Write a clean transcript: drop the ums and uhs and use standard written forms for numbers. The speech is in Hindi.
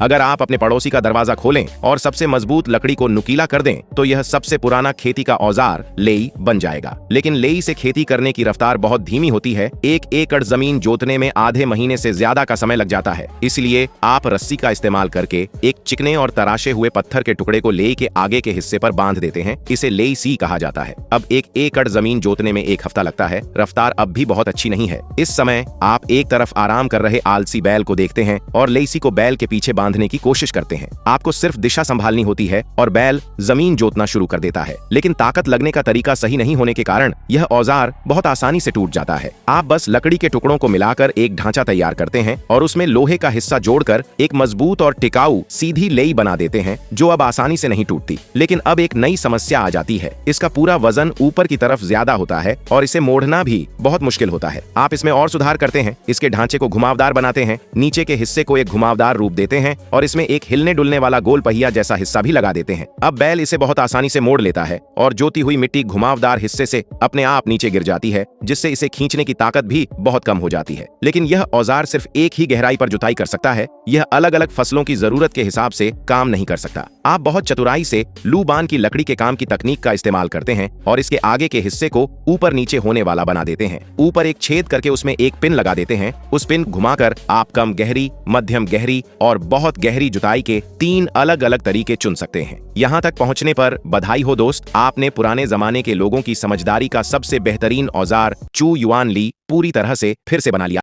अगर आप अपने पड़ोसी का दरवाजा खोलें और सबसे मजबूत लकड़ी को नुकीला कर दें तो यह सबसे पुराना खेती का औजार लेई बन जाएगा। लेकिन लेई से खेती करने की रफ्तार बहुत धीमी होती है। 1 एकड़ जमीन जोतने में आधे महीने से ज्यादा का समय लग जाता है। इसलिए आप रस्सी का इस्तेमाल करके एक चिकने और तराशे हुए पत्थर के टुकड़े को लेई के आगे के हिस्से पर बांध देते हैं। इसे लेई सी कहा जाता है। अब 1 एकड़ जमीन जोतने में 1 हफ्ता लगता है। रफ्तार अब भी बहुत अच्छी नहीं है। इस समय आप एक तरफ आराम कर रहे आलसी बैल को देखते हैं और लेईसी को बैल के पीछे बांधने की कोशिश करते हैं। आपको सिर्फ दिशा संभालनी होती है और बैल जमीन जोतना शुरू कर देता है। लेकिन ताकत लगने का तरीका सही नहीं होने के कारण यह औजार बहुत आसानी से टूट जाता है। आप बस लकड़ी के टुकड़ों को मिलाकर एक ढांचा तैयार करते हैं और उसमें लोहे का हिस्सा जोड़कर एक मजबूत और टिकाऊ सीधी लेई बना देते हैं जो अब आसानी से नहीं टूटती। लेकिन अब एक नई समस्या आ जाती है। इसका पूरा वजन ऊपर की तरफ ज्यादा होता है और इसे मोड़ना भी बहुत मुश्किल होता है। आप इसमें और सुधार करते हैं। इसके ढांचे को घुमावदार बनाते हैं, नीचे के हिस्से को एक घुमावदार रूप देते हैं और इसमें एक हिलने डुलने वाला गोल पहिया जैसा हिस्सा भी लगा देते हैं। अब बैल इसे बहुत आसानी से मोड़ लेता है और जोती हुई मिट्टी घुमावदार हिस्से से अपने आप नीचे गिर जाती है, जिससे इसे खींचने की ताकत भी बहुत कम हो जाती है। लेकिन यह औजार सिर्फ एक ही गहराई पर जुताई कर सकता है। यह अलग अलग फसलों की जरूरत के हिसाब से काम नहीं कर सकता। आप बहुत चतुराई से लूबान की लकड़ी के काम की तकनीक का इस्तेमाल करते हैं और इसके आगे के हिस्से को ऊपर नीचे होने वाला बना देते हैं। ऊपर एक छेद करके उसमें एक पिन लगा देते हैं। उस पिन घुमाकर आप कम गहरी, मध्यम गहरी और बहुत गहरी जुताई के 3 अलग अलग तरीके चुन सकते हैं। यहाँ तक पहुँचने पर बधाई हो दोस्त, आपने पुराने जमाने के लोगों की समझदारी का सबसे बेहतरीन औजार चू युआन ली पूरी तरह से फिर से बना लिया।